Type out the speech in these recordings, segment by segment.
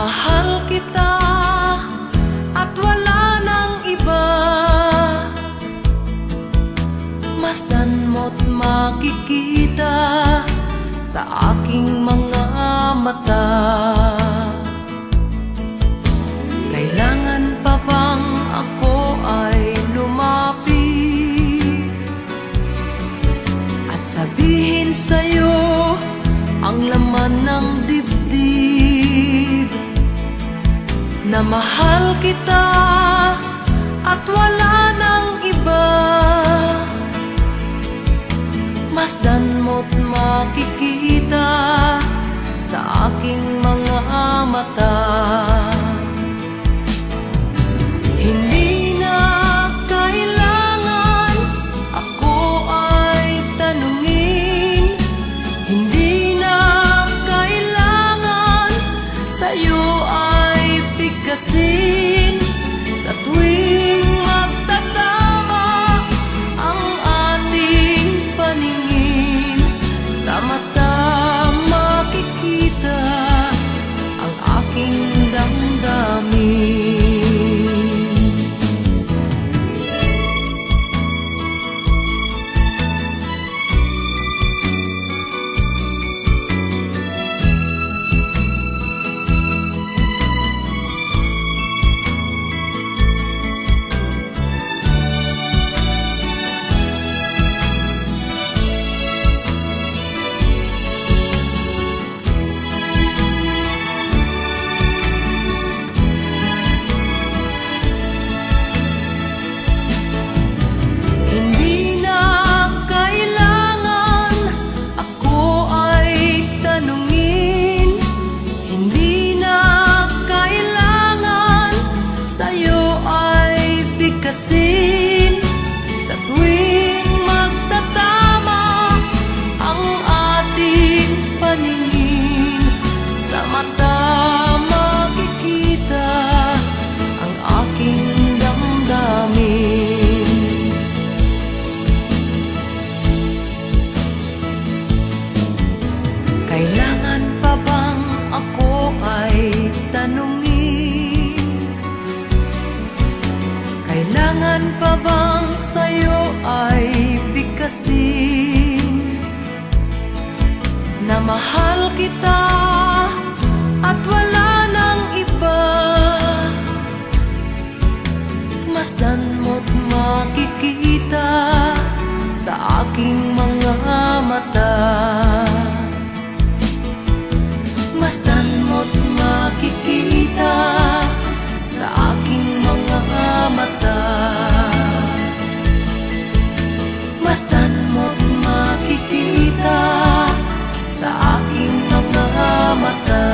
mahal kita at wala nang iba. Masdan mo't makikita sa aking mga mata. Kailangan pa bang ako ay lumapit at sabihin sa'yo ang laman ng dibdib, na mahal kita at wala nang iba? Masdan mo't makikita sa aking mga mata. Hindi na kailangan ako ay tanungin, hindi na kailangan sa'yo ay bigkasin. Sa tuwing magtatama ang ating paningin, sa mata makikita ang aking damdamin. Sa tuwing magtatama ang ating paningin, sa mata makikita ang aking damdamin. Kailangan pa bang ako ay tanungin? Kailangan pa bang sa'yo ay bigkasin, na mahal kita at wala nang iba? Masdan mo't makikita sa aking mga mata. Masdan mo't makikita sa aking mga mata. Masdan mo't makikita sa aking mga mata.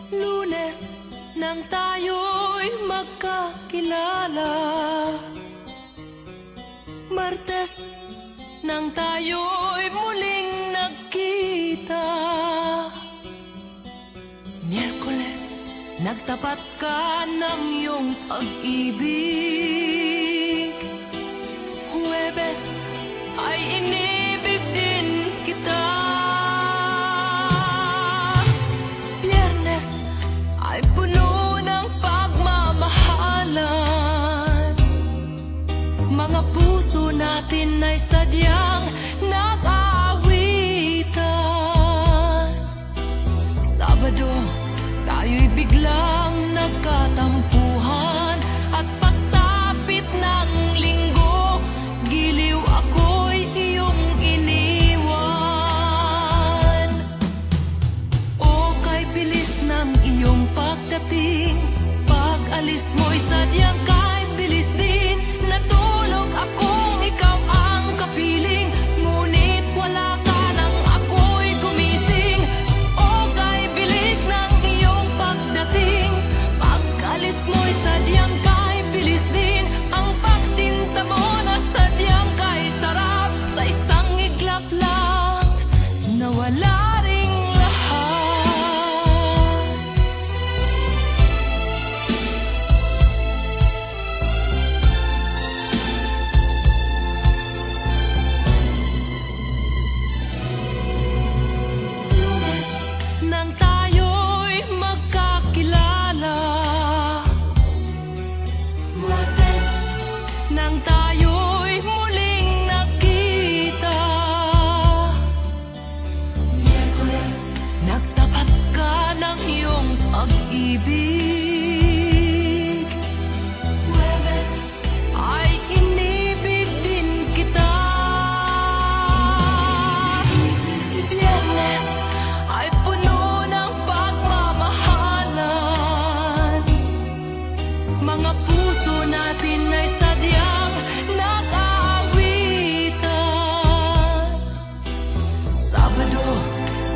Lunes nang tayo'y magkakilala, Martes nang tayo'y muling nagkita, Miyerkules nagtapat ka ng iyong pag-ibig, Huwebes ay inibig din kita, ay puno ng pagmamahalan. Mga puso natin ay sadyang nag-aawitan. Sabado, tayo'y biglang nagkatampuhan, at pagsapit ng linggo, giliw ako'y iyong nagtapat ka ng iyong pag-ibig. Huwebes ay inibig din kita. Biyernes ay puno ng pagmamahalan. Mga puso natin ay sadyang nag-aawitan. Sabado,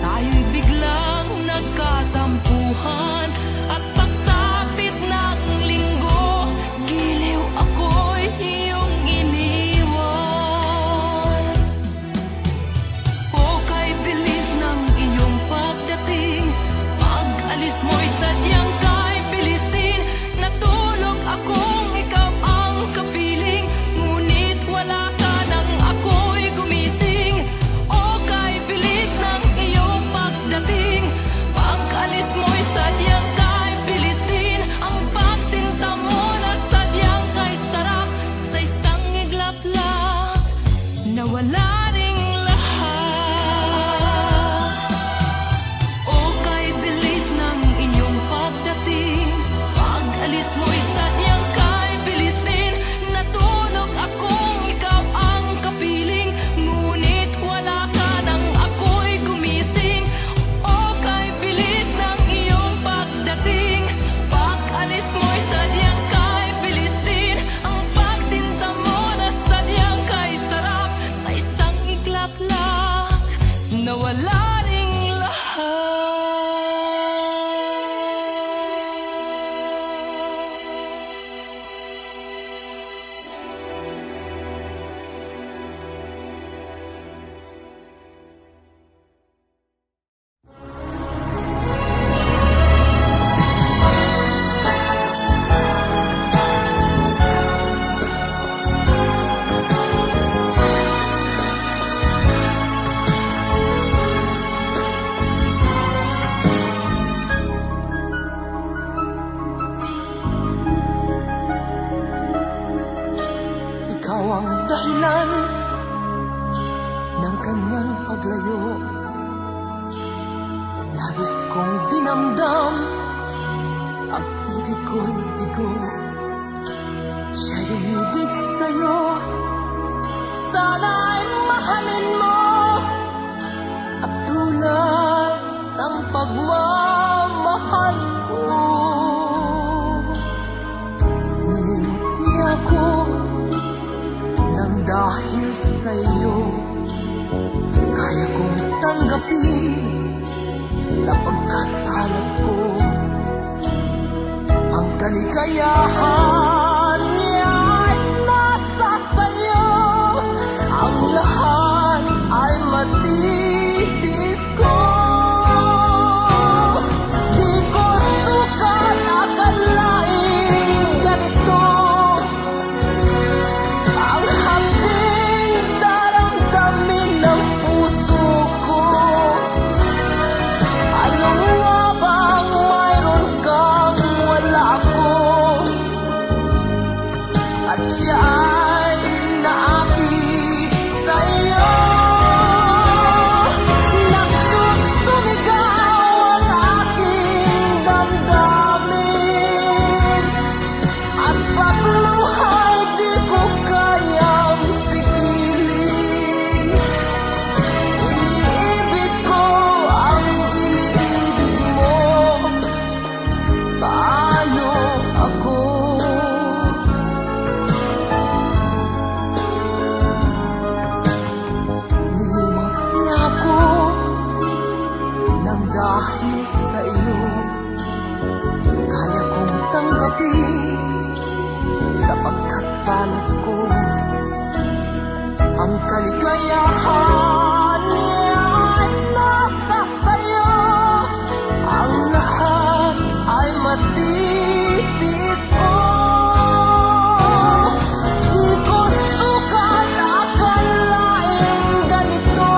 tayo'y biglang nagkatampuhan. At pagsapit ng linggo, giliw ako'y iyong iniwan. O kay bilis ng iyong pagdating, pag-alis mo'y sadyang kay bilis din. Natulog akong ikaw ang kapiling, ngunit wala ka nang ako'y gumising. O kay bilis ng iyong pagdating, pag-alis mo'y sadyang kay bilis din. Ang pagsinta mo na sadyang kay sarap, sa isang iglap lang nawala ring lahat. O kay bilis ng iyong pagdating, pag-alis mo'y sadyang kay bilis din. Natulog akong ikaw ang kapiling, ngunit wala ka nang ako'y gumising. O kay bilis ng iyong pagdating, pag-alis mo'y sadyang kay bilis din. Ang pagsinta mo na sadyang kay sarap, sa isang iglap lang nawala ring lahat. Ikaw ang dahilan ng kanyang paglayo. Labis kong dinamdam, ang ibig ko'y bigo. Siya'y umibig sa'yo, sana'y mahalin mo, katulad ng pagmamahal ko. Nilimot niya ako nang dahil sa'yo, kaya kong tanggapin, sapagkat palad ko ang kaligayahan niya ay nasa sa'yo. Ang lahat ay matitis ko. Di ko sukat akalaing ganito ang hapding daramdamin ng puso ko. Ano nga bang mayroon kang wala ako? At siya ay naakit sa'yo. Nagsusumigaw ang aking damdamin, at pagluhay di ko kayang pigilin. Iniibig ko ang iniibig mo, paano ako? Nilimot niya ako nang dahil sa iyo, kaya kong tanggapin, sapagkat palad ko ang kaligayahan niya ay nasa sa'yo. Ang lahat ay matitis ko. Di ko sukat akalaing ganito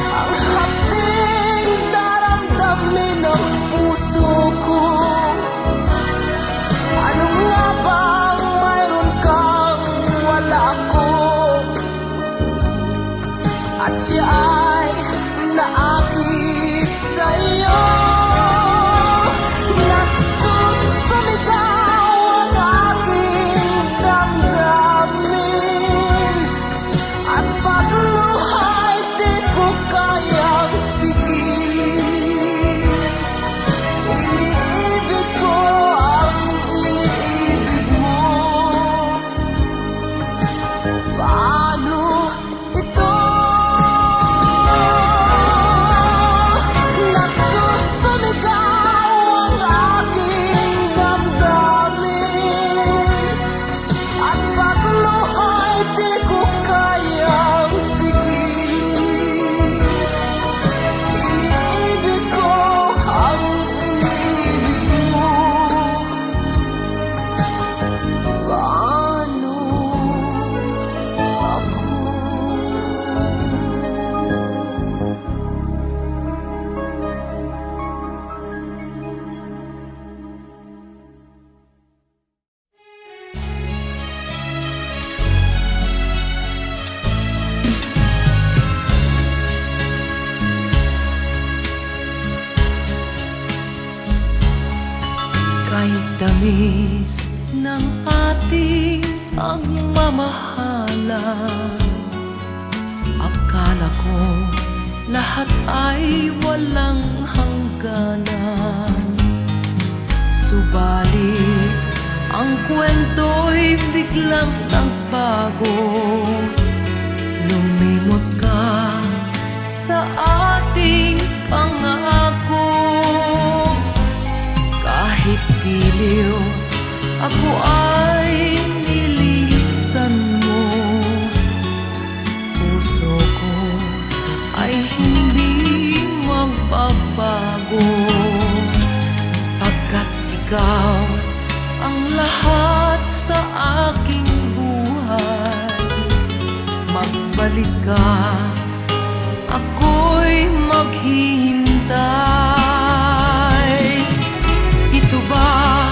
ang hapding daramdamin ng puso ko. Ano nga bang mayroon kang wala ako? tamis ng ating pagmamahalan. Akala ko lahat ay walang hangganan. Subalit ang kwento'y biglang nagbago. Lumimot ka sa ating pangako. Kahit giliw, ako ay nilisan mo. Puso ko ay hindi magbabago. Pagkat ikaw ang lahat sa aking buhay. Magbalik ka, ako'y maghihintay. Ito ba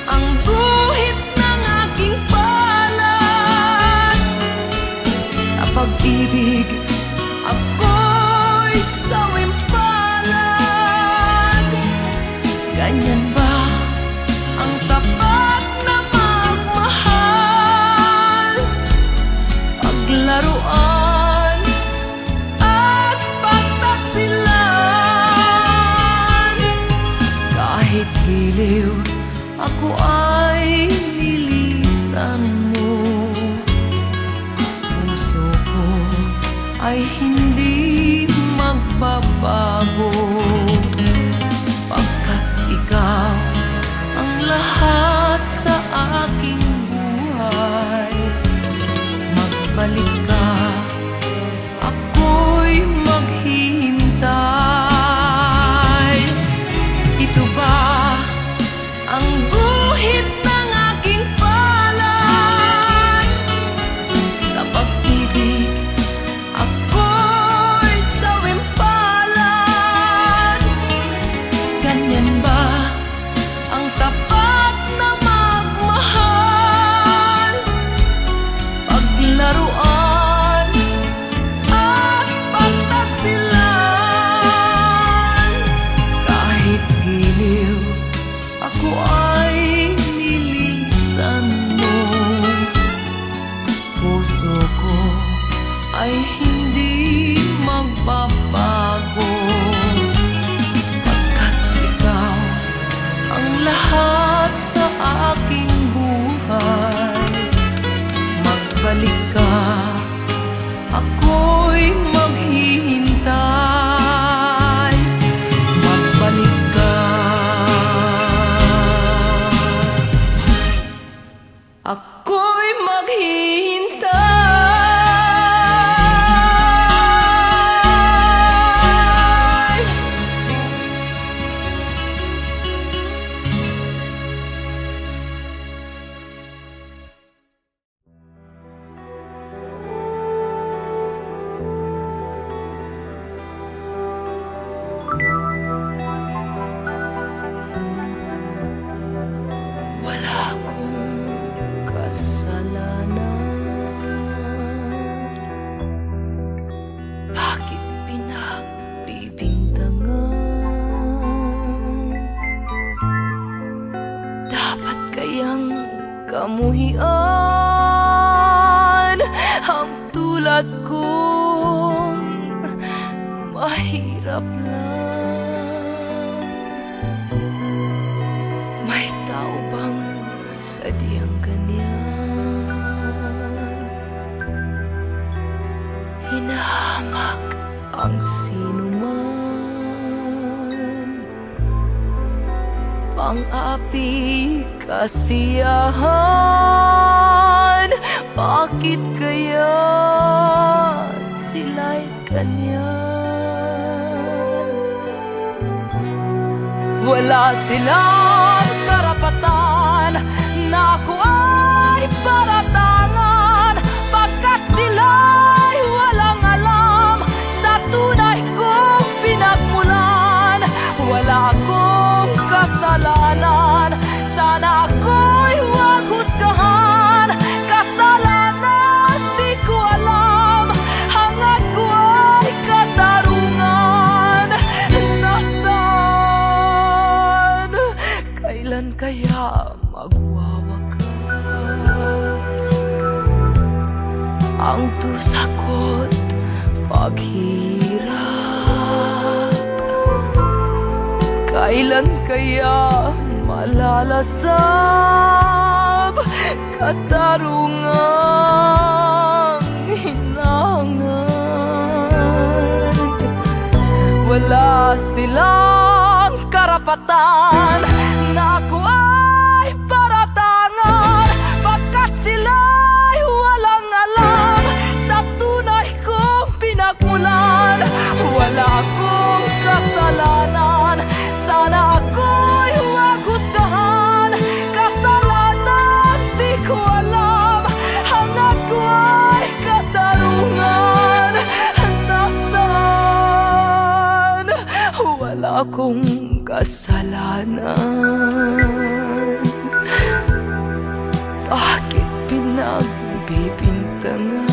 ang guhit ng aking palad? Sa pag-ibig, ako'y sawimpalad. Ganyan ba ang tapat na magmahal? Paglaruan at pagtaksilan. Kahit giliw, ako ay nilisan mo. Puso ko ay hindi magbabago. Pagkat ikaw ang lahat sa aking buhay. Magbalik ka, ako'y maghihintay. Ito ba ang guhit ng aking palad? Sa pag-ibig, ako'y sawimpalad. Ganyan ba ang tapat na magmahal? Paglaruan at pagtaksilan. Kahit giliw, ako ay nilisan mo. Puso ko ay hindi magbabago. Pagkat ikaw ang lahat sa aking buhay. Magbalik ka, ako'y maghihintay. Magbalik ka, ako'y maghihintay. Wala akong kasalanan. Bakit pinagbibintangan? Dapat kayang kamuhian ang tulad kong mahirap lang. May tao bang sadyang ganyan? Hinahamak ang sinuman, pang-api kasiyahan. Bakit kaya sila'y ganyan? Wala silang karapatan na ako ay paratangan. Pagkat sila'y walang alam sa tunay kong pinagmulan. Wala akong kasalanan, sana ako'y wag husgahan. Kasalanan di ko alam, hangad ko ay katarungan. Nasaan? Kailan kaya magwawakas ang tusakot paghirap? Kailan kaya malalasab katarungang hinangan? Wala silang karapatan na ako ay paratangan, pagkat sila'y walang alam sa tunay kong pinagmulan. Wala akong kasalanan, sana ako'y huwag husgahan. Kasalanan di ko alam, hangad ko ay katarungan. Nasaan? Wala akong kasalanan. Bakit pinagbibintangan?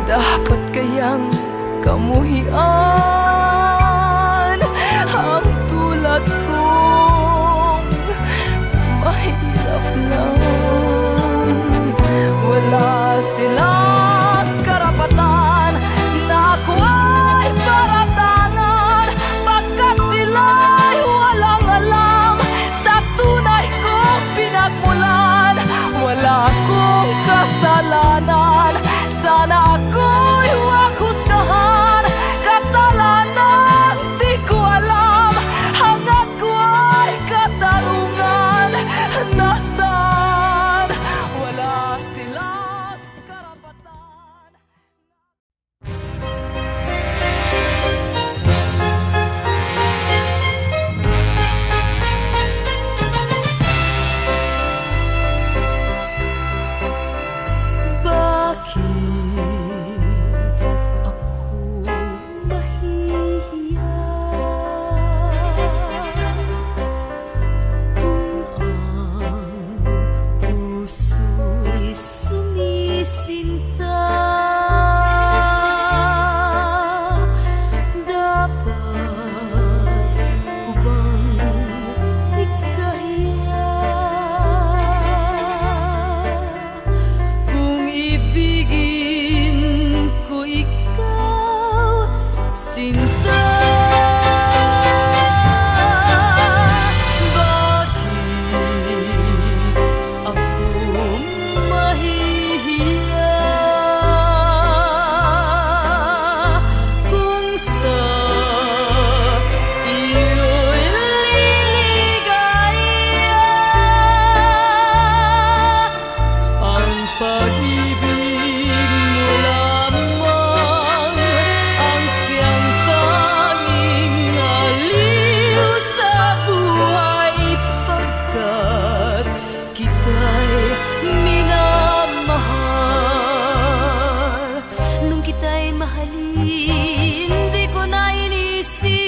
Dapat kayang kamuhian ang tulad kong mahirap lang. Wala silang karapatan na ako ay paratangan, pagkat sila'y walang alam sa tunay kong pinagmulan. Wala akong kasalanan, sana ako'y huwag husgahan. Kasalanan di ko alam, hangad ko ay katarungan. Nasaan? Wala silang karapatan. Mahalin, di ko na inisip